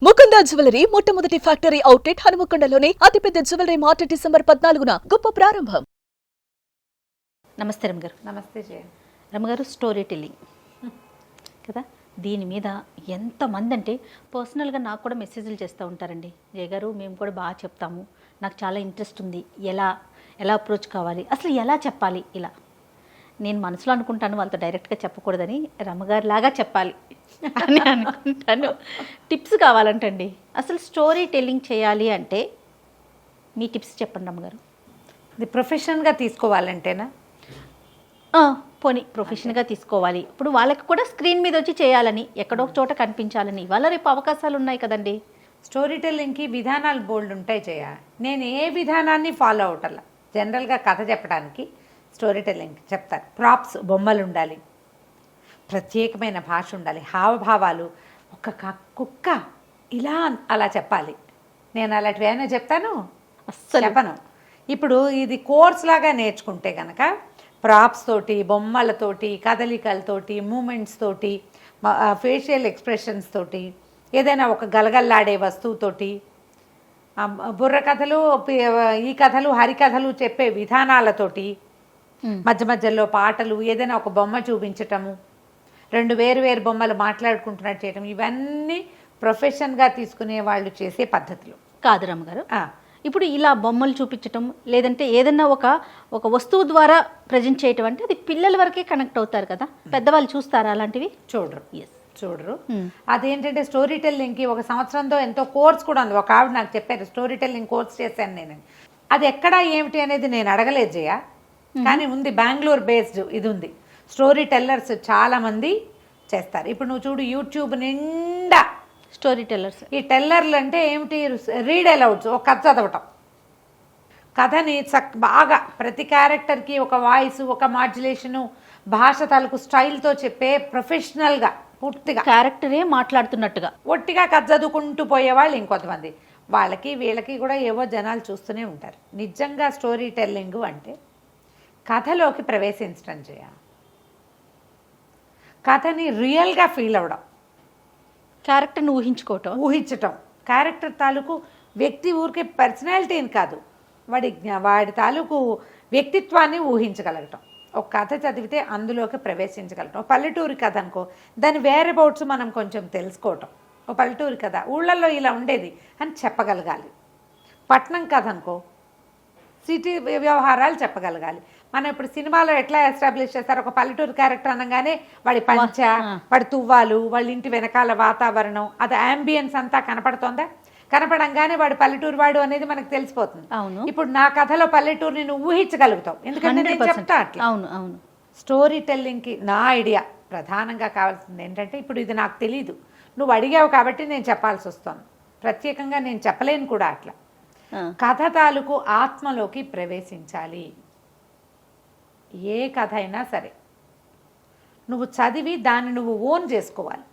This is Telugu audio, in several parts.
ముకుంద జ్యువెలరీ మొట్టమొదటి ఫ్యాక్టరీ అవుట్లెట్ హనుమకొండలోనే అతిపెద్ద జ్యువెలరీ మార్ట్ డిసెంబర్ 14న గొప్ప ప్రారంభం. నమస్తే రమగారు. నమస్తే జయ. రమగారు, స్టోరీ టెల్లింగ్ కదా, దీని మీద ఎంతమంది అంటే పర్సనల్గా నాకు కూడా మెసేజ్లు చేస్తూ ఉంటారండి. జయ గారు, మేము కూడా బాగా చెప్తాము, నాకు చాలా ఇంట్రెస్ట్ ఉంది, ఎలా అప్రోచ్ కావాలి, అసలు ఎలా చెప్పాలి, ఇలా నేను మనసులో అనుకుంటాను, వాళ్ళతో డైరెక్ట్గా చెప్పకూడదని, రమగారు లాగా చెప్పాలి అని అనుకుంటాను. టిప్స్ కావాలంటండి. అసలు స్టోరీ టెల్లింగ్ చేయాలి అంటే మీ టిప్స్ చెప్పండి రమగారు. ఇది ప్రొఫెషన్గా తీసుకోవాలంటేనా? పోనీ ప్రొఫెషన్గా తీసుకోవాలి. ఇప్పుడు వాళ్ళకి కూడా స్క్రీన్ మీద వచ్చి చేయాలని, ఎక్కడో ఒక చోట కనిపించాలని, వాళ్ళ రేపు అవకాశాలు ఉన్నాయి కదండి. స్టోరీ టెల్లింగ్కి విధానాలు బోల్డ్ ఉంటాయి జయ. నేను ఏ విధానాన్ని ఫాలో అవటల్లా. జనరల్గా కథ చెప్పడానికి స్టోరీ టెల్లింగ్ చెప్తారు. ప్రాప్స్, బొమ్మలు ఉండాలి, ప్రత్యేకమైన భాష ఉండాలి, హావభావాలు, ఒక కుక్క ఇలా అలా చెప్పాలి. నేను అలాంటివి ఏమైనా చెప్తాను? అస్సలు చెప్పను. ఇప్పుడు ఇది కోర్స్ లాగా నేర్చుకుంటే కనుక ప్రాప్స్ తోటి, బొమ్మలతోటి, కదలికలతోటి, మూమెంట్స్ తోటి, ఫేషియల్ ఎక్స్ప్రెషన్స్ తోటి, ఏదైనా ఒక గలగల్లాడే వస్తువుతోటి, బుర్ర కథలు, ఈ కథలు, హరికథలు చెప్పే విధానాలతోటి, మధ్య మధ్యలో పాటలు, ఏదైనా ఒక బొమ్మ చూపించటము, రెండు వేరు బొమ్మలు మాట్లాడుకుంటున్నట్టు చేయటం, ఇవన్నీ ప్రొఫెషన్గా తీసుకునే వాళ్ళు చేసే పద్ధతులు కాదు రమ్మగారు. ఇప్పుడు ఇలా బొమ్మలు చూపించటం, లేదంటే ఏదన్నా ఒక వస్తువు ద్వారా ప్రజెంట్ చేయటం అంటే అది పిల్లల వరకే కనెక్ట్ అవుతారు కదా, పెద్దవాళ్ళు చూస్తారా అలాంటివి? చూడరు. అదేంటంటే స్టోరీ టెల్లింగ్కి 1 సంవత్సరంతో ఎంతో కోర్స్ కూడా ఉంది. ఒక ఆవిడ నాకు చెప్పారు, స్టోరీ టెల్లింగ్ కోర్స్ చేశాను నేను. అది ఎక్కడా ఏమిటి అనేది నేను అడగలేదు జయ, కానీ ఉంది. బెంగళూరు బేస్డ్ ఇది ఉంది. స్టోరీ టెల్లర్స్ చాలామంది చేస్తారు. ఇప్పుడు నువ్వు చూడు, యూట్యూబ్ నిండా స్టోరీ టెల్లర్స్. ఈ టెల్లర్లు అంటే ఏమిటి? రీడ్ అలౌడ్స్, ఒక కథ చదవటం, కథని బాగా ప్రతి క్యారెక్టర్కి ఒక వాయిస్, ఒక మాడ్యులేషను, భాష తాలూకు స్టైల్తో చెప్పే ప్రొఫెషనల్గా పూర్తిగా క్యారెక్టరే మాట్లాడుతున్నట్టుగా ఒట్టిగా కథ చదువుకుంటూ పోయేవాళ్ళు ఇంకొంతమంది. వాళ్ళకి వీళ్ళకి కూడా ఏవో జనాలు చూస్తూనే ఉంటారు. నిజంగా స్టోరీ టెల్లింగ్ అంటే కథలోకి ప్రవేశించడం చేయ, కథని రియల్గా ఫీల్ అవ్వడం, క్యారెక్టర్ని ఊహించటం, క్యారెక్టర్ తాలూకు వ్యక్తి ఊరికే పర్సనాలిటీని కాదు, వాడి తాలూకు వ్యక్తిత్వాన్ని ఊహించగలగటం. ఒక కథ చదివితే అందులోకి ప్రవేశించగలటం. పల్లెటూరి కథ అనుకో, దాని వేరే అబౌట్స్ మనం కొంచెం తెలుసుకోవటం. ఓ పల్లెటూరి కథ, ఊళ్ళల్లో ఇలా ఉండేది అని చెప్పగలగాలి. పట్నం కథ అనుకో, సిటీ వ్యవహారాలు చెప్పగలగాలి. మనం ఇప్పుడు సినిమాలో ఎట్లా ఎస్టాబ్లిష్ చేస్తారు, ఒక పల్లెటూరు క్యారెక్టర్ అనగానే వాడి పంచ, వాడి తువ్వాలు, వాళ్ళ ఇంటి వెనకాల వాతావరణం, అది అంబియన్స్ అంతా కనపడుతోందా? కనపడంగానే వాడు పల్లెటూరు వాడు అనేది మనకు తెలిసిపోతుంది. ఇప్పుడు నా కథలో పల్లెటూరుని నువ్వు ఊహించగలుగుతావు, ఎందుకంటే నేను చెప్తా అట్లా. అవును. స్టోరీ టెల్లింగ్కి నా ఐడియా ప్రధానంగా కావాల్సింది ఏంటంటే, ఇప్పుడు ఇది నాకు తెలీదు, నువ్వు అడిగావు కాబట్టి నేను చెప్పాల్సి వస్తాను. ప్రత్యేకంగా నేను చెప్పలేను కూడా. అట్లా కథ తాలూకు ఆత్మలోకి ప్రవేశించాలి. ఏ కథ అయినా సరే నువ్వు చదివి దాన్ని నువ్వు ఓన్ చేసుకోవాలి.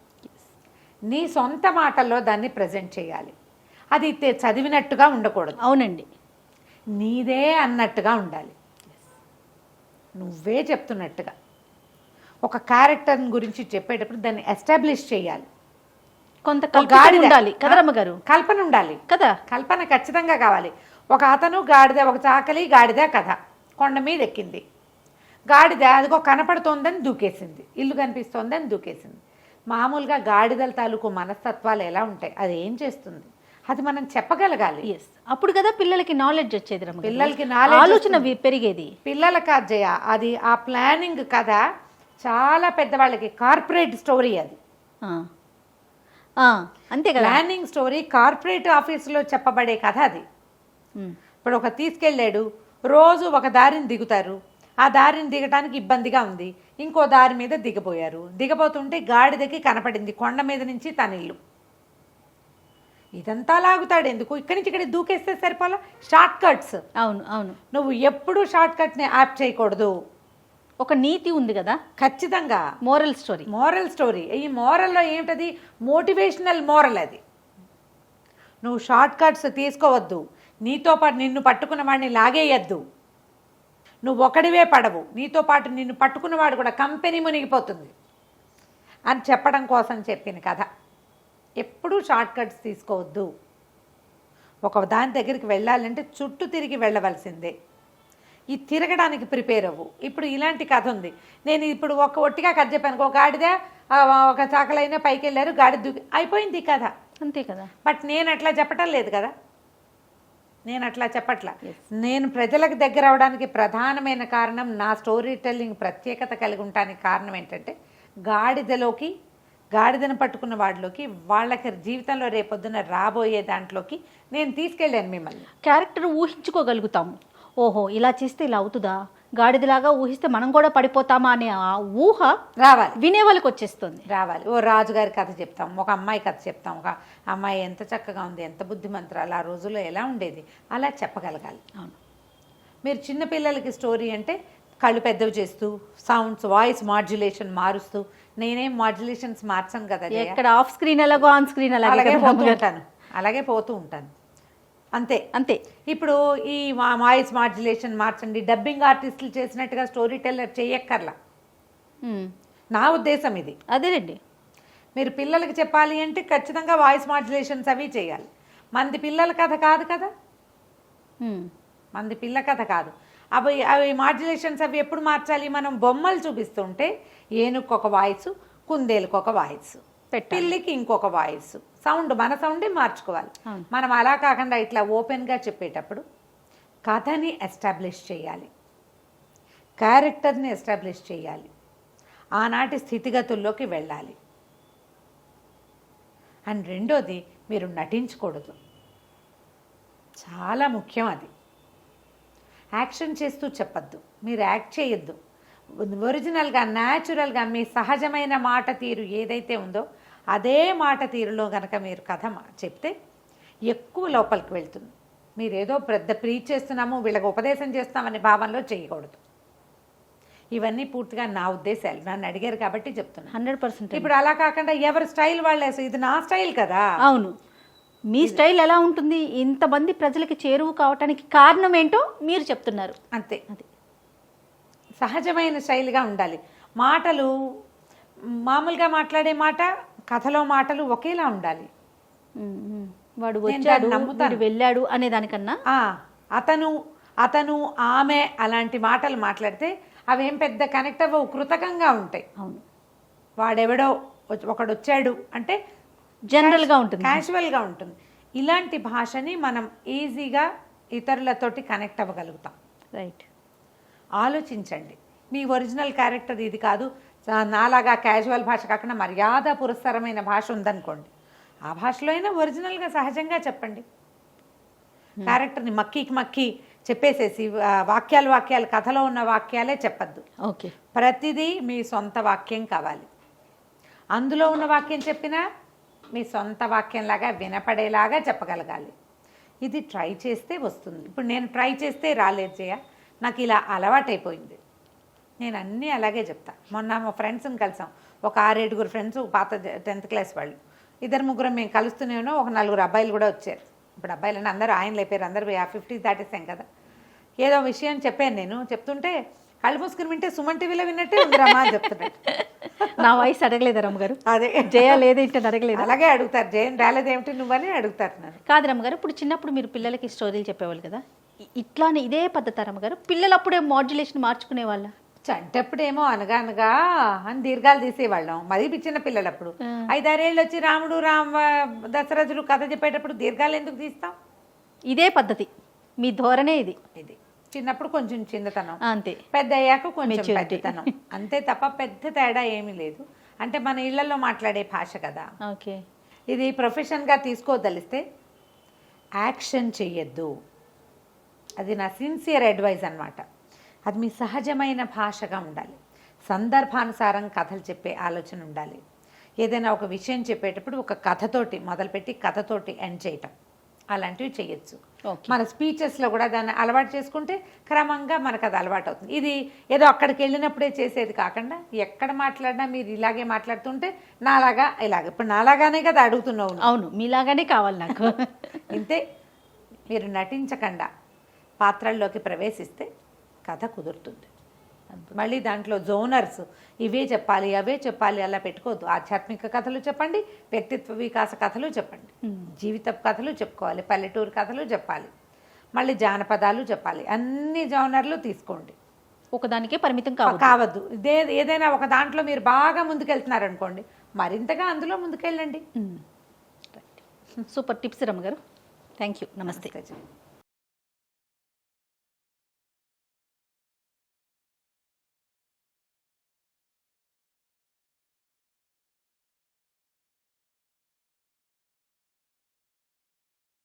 నీ సొంత మాటల్లో దాన్ని ప్రజెంట్ చేయాలి. అది చదివినట్టుగా ఉండకూడదు. అవునండి, నీదే అన్నట్టుగా ఉండాలి, నువ్వే చెప్తున్నట్టుగా. ఒక క్యారెక్టర్ గురించి చెప్పేటప్పుడు దాన్ని ఎస్టాబ్లిష్ చేయాలి. కొంత ఉండాలి కదా రమ్మగారు, కల్పన ఉండాలి కదా. కల్పన ఖచ్చితంగా కావాలి. ఒక అతను గాడిద, ఒక చాకలి గాడిద కథ. కొండ మీద ఎక్కింది గాడిద, అదిగో కనపడుతోందని దూకేసింది, ఇల్లు కనిపిస్తోందని దూకేసింది. మామూలుగా గాడిదల తాలూకు మనస్తత్వాలు ఎలా ఉంటాయి, అది ఏం చేస్తుంది, అది మనం చెప్పగలగాలి. అప్పుడు కదా పిల్లలకి నాలెడ్జ్ వచ్చేది, పిల్లలకి ఆలోచన పెరిగేది. పిల్లలకి అజయ అది ఆ ప్లానింగ్ కథ చాలా పెద్దవాళ్ళకి కార్పొరేట్ స్టోరీ అది. అంతే కదా, ప్లానింగ్ స్టోరీ కార్పొరేట్ ఆఫీసులో చెప్పబడే కథ అది. ఇప్పుడు ఒక తీసుకెళ్ళాడు, రోజు ఒక దారిని దిగుతారు, ఆ దారిని దిగటానికి ఇబ్బందిగా ఉంది, ఇంకో దారి మీద దిగబోయారు. దిగబోతుంటే గాడిదకి కనపడింది కొండ మీద నుంచి తన ఇల్లు. ఇదంతా లాగుతాడు ఎందుకు, ఇక్కడి నుంచి ఇక్కడ దూకేస్తే సరిపోలా. Short cuts. అవును. నువ్వు ఎప్పుడు షార్ట్ కట్ని యాప్ చేయకూడదు. ఒక నీతి ఉంది కదా, ఖచ్చితంగా. Moral story. ఈ మోరల్లో ఏమిటది? మోటివేషనల్ మోరల్ అది. నువ్వు షార్ట్ కట్స్ తీసుకోవద్దు, నీతో పాటు నిన్ను పట్టుకున్న వాడిని లాగేయద్దు, నువ్వు ఒకడివే పడవు, నీతో పాటు నిన్ను పట్టుకున్నవాడు కూడా కంపెనీ మునిగిపోతుంది అని చెప్పడం కోసం చెప్పిన కథ. ఎప్పుడూ షార్ట్ కట్స్ తీసుకోవద్దు. ఒక దాని దగ్గరికి వెళ్ళాలంటే చుట్టూ తిరిగి వెళ్ళవలసిందే. ఈ తిరగడానికి ప్రిపేర్ అవ్వు. ఇప్పుడు ఇలాంటి కథ ఉంది, నేను ఇప్పుడు ఒట్టిగా కథ చెప్పాను, ఒక గాడిద ఒక చాకలైనా పైకి వెళ్ళారు, గాడి దూకి అయిపోయింది కథ, అంతే కదా. బట్ నేను అట్లా చెప్పటం లేదు కదా, నేను అట్లా చెప్పట్లా. నేను ప్రజలకు దగ్గర అవడానికి ప్రధానమైన కారణం, నా స్టోరీ టెల్లింగ్ ప్రత్యేకత కలిగి ఉండడానికి కారణం ఏంటంటే, గాడిదను పట్టుకున్న వాడిలోకి, వాళ్ళకి జీవితంలో రేపొద్దున రాబోయే దాంట్లోకి నేను తీసుకెళ్ళాను మిమ్మల్ని. క్యారెక్టర్ ఊహించుకోగలుగుతాము. ఓహో ఇలా చేస్తే ఇలా అవుతుందా, గాడిదలాగా ఊహిస్తే మనం కూడా పడిపోతామా అనే ఆ ఊహ రావాలి, వినే వాళ్ళకి వచ్చేస్తుంది. రావాలి. ఓ రాజుగారి కథ చెప్తాం, ఒక అమ్మాయి కథ చెప్తాం, ఒక అమ్మాయి ఎంత చక్కగా ఉంది, ఎంత బుద్ధిమంతురాలు, ఆ రోజుల్లో ఎలా ఉండేది, అలా చెప్పగలగాలి. అవును. మీరు చిన్నపిల్లలకి స్టోరీ అంటే కళ్ళు పెద్దవి చేస్తూ, సౌండ్స్, వాయిస్ మాడ్యులేషన్ మారుస్తూ, నేనేం మాడ్యులేషన్స్ మార్చాను కదా, ఎక్కడ ఆఫ్ స్క్రీన్ ఎలాగో ఆన్ స్క్రీన్ అలాగే పోతూ ఉంటాను అంతే. అంతే. ఇప్పుడు ఈ వాయిస్ మాడ్యులేషన్ మార్చండి, డబ్బింగ్ ఆర్టిస్టులు చేసినట్టుగా స్టోరీ టెల్లర్ చేయక్కర్లా, నా ఉద్దేశం ఇది. అదేనండి, మీరు పిల్లలకి చెప్పాలి అంటే ఖచ్చితంగా వాయిస్ మాడ్యులేషన్స్ అవి చేయాలి. మంది పిల్లల కథ కాదు కదా, మంది పిల్ల కథ కాదు. అవి మాడ్యులేషన్స్ అవి ఎప్పుడు మార్చాలి, మనం బొమ్మలు చూపిస్తుంటే ఏనుగుకు ఒక వాయిస్, కుందేలుకు ఒక వాయిస్, పిల్లికి ఇంకొక వాయిస్, సౌండ్ మన సౌండే మార్చుకోవాలి. మనం అలా కాకుండా ఇట్లా ఓపెన్గా చెప్పేటప్పుడు కథని ఎస్టాబ్లిష్ చేయాలి, క్యారెక్టర్ని ఎస్టాబ్లిష్ చేయాలి, ఆనాటి స్థితిగతుల్లోకి వెళ్ళాలి. అండ్ రెండోది, మీరు నటించకూడదు, చాలా ముఖ్యం అది. యాక్షన్ చేస్తూ చెప్పద్దు, మీరు యాక్ట్ చేయొద్దు. ఒరిజినల్గా, న్యాచురల్గా మీ సహజమైన మాట తీరు ఏదైతే ఉందో అదే మాట తీరులో కనుక మీరు కథ చెప్తే ఎక్కువ లోపలికి వెళ్తుంది. మీరు ఏదో పెద్ద ప్రీచ్ చేస్తున్నాము, వీళ్ళకి ఉపదేశం చేస్తామనే భావనలో చేయకూడదు. ఇవన్నీ పూర్తిగా నా ఉద్దేశాలు, నన్ను అడిగారు కాబట్టి చెప్తున్నాను. 100%. ఇప్పుడు అలా కాకుండా ఎవరి స్టైల్ వాళ్ళే, ఇది నా స్టైల్ కదా. అవును, మీ స్టైల్ ఎలా ఉంటుంది, ఇంతమంది ప్రజలకి చేరువు కావటానికి కారణం ఏంటో మీరు చెప్తున్నారు. అంతే, అది సహజమైన శైలిగా ఉండాలి. మాటలు మామూలుగా మాట్లాడే మాట, కథలో మాటలు ఒకేలా ఉండాలి. వాడు వచ్చాడు, వాడు వెళ్ళాడు అనే దానికన్నా అతను ఆమె అలాంటి మాటలు మాట్లాడితే అవేం పెద్ద కనెక్ట్ అవ్వవు, కృతకంగా ఉంటాయి. అవును, వాడెవడో ఒకడు వచ్చాడు అంటే జనరల్గా ఉంటుంది, క్యాజువల్గా ఉంటుంది. ఇలాంటి భాషని మనం ఈజీగా ఇతరులతోటి కనెక్ట్ అవ్వగలుగుతాం. రైట్. ఆలోచించండి, మీ ఒరిజినల్ క్యారెక్టర్ ఇది కాదు, నాలాగా క్యాజువల్ భాష కాకుండా మర్యాద పురస్సరమైన భాష ఉందనుకోండి, ఆ భాషలో అయినా ఒరిజినల్గా సహజంగా చెప్పండి. క్యారెక్టర్ని మక్కి చెప్పేసేసి వాక్యాలు కథలో ఉన్న వాక్యాలే చెప్పద్దు. ఓకే, ప్రతిదీ మీ సొంత వాక్యం కావాలి. అందులో ఉన్న వాక్యం చెప్పినా మీ సొంత వాక్యంలాగా వినపడేలాగా చెప్పగలగాలి. ఇది ట్రై చేస్తే వస్తుంది. ఇప్పుడు నేను ట్రై చేస్తే రాలేదు చేయ, నాకు ఇలా అలవాటైపోయింది. నేను అన్నీ అలాగే చెప్తా. మొన్న మా ఫ్రెండ్స్ని కలిసాం, ఒక 6-7 ఫ్రెండ్స్, పాత 10th క్లాస్ వాళ్ళు, 2-3 మేము కలుస్తూనేనో ఒక 4 అబ్బాయిలు కూడా వచ్చారు. ఇప్పుడు అబ్బాయిలని అందరూ ఆయనలు అయిపోయారు, అందరూ 50 దాటేసాం కదా. ఏదో విషయం చెప్పాను, నేను చెప్తుంటే కళ్ళు మూసుకుని వింటే సుమన్ టీవీలో విన్నట్టే ఉందిరమ్మా అని చెప్తున్నాడు. నా వయసు అడగలేదు రమ్మగారు, అదే జయ లేదేంటి అడగలేదు, అలాగే అడుగుతారు, జయం రాలేదేమిటి నువ్వని అడుగుతారు నన్ను. కాదు రమ్మగారు, ఇప్పుడు చిన్నప్పుడు మీరు పిల్లలకి స్టోరీలు చెప్పేవాళ్ళు కదా, ఇట్లానే ఇదే పద్ధతి రమ్మగారు, పిల్లలు అప్పుడే మాడ్యులేషన్ మార్చుకునే వాళ్ళ? చంటప్పుడేమో అనగా అని దీర్ఘాలు తీసేవాళ్ళం, మరీ చిన్న పిల్లలప్పుడు. 5-6 ఏళ్ళు వచ్చి రాముడు దశరథుడు కథ చెప్పేటప్పుడు దీర్ఘాలు ఎందుకు తీస్తాం? ఇదే పద్ధతి, మీ ధోరణే ఇది. చిన్నప్పుడు కొంచెం చిన్నతనం, అంతే. పెద్ద అయ్యాక కొంచెం పెద్దతనం, అంతే తప్ప పెద్ద తేడా ఏమీ లేదు. అంటే మన ఇళ్లలో మాట్లాడే భాష కదా. ఓకే, ఇది ప్రొఫెషన్గా తీసుకోదలిస్తే యాక్షన్ చెయ్యొద్దు. అది నా సిన్సియర్ అడ్వైజ్ అన్నమాట. అది మీ సహజమైన భాషగా ఉండాలి. సందర్భానుసారం కథలు చెప్పే ఆలోచన ఉండాలి. ఏదైనా ఒక విషయం చెప్పేటప్పుడు ఒక కథతోటి మొదలుపెట్టి కథతోటి ఎండ్ చేయటం, అలాంటివి చేయొచ్చు. మన స్పీచెస్లో కూడా దాన్ని అలవాటు చేసుకుంటే క్రమంగా మనకు అది అలవాటు అవుతుంది. ఇది ఏదో అక్కడికి వెళ్ళినప్పుడే చేసేది కాకుండా ఎక్కడ మాట్లాడినా మీరు ఇలాగే మాట్లాడుతుంటే నాలాగా ఇలాగ, ఇప్పుడు నాలాగానే కదా అడుగుతున్నావు. అవును, మీలాగానే కావాలి నాకు. ఇంతే, మీరు నటించకుండా పాత్రల్లోకి ప్రవేశిస్తే కథ కుదురుతుంది. మళ్ళీ దాంట్లో జోనర్స్ ఇవే చెప్పాలి అవే చెప్పాలి అలా పెట్టుకోవద్దు. ఆధ్యాత్మిక కథలు చెప్పండి, వ్యక్తిత్వ వికాస కథలు చెప్పండి, జీవిత కథలు చెప్పుకోవాలి, పల్లెటూరు కథలు చెప్పాలి, మళ్ళీ జానపదాలు చెప్పాలి. అన్ని జోనర్లు తీసుకోండి, ఒకదానికే పరిమితం కావద్దు. ఏదైనా ఒక దాంట్లో మీరు బాగా ముందుకెళ్తున్నారనుకోండి, మరింతగా అందులో ముందుకెళ్ళండి. సూపర్ టిప్స్ రమ్మ గారు. Thank you. నమస్తే. నమస్తే.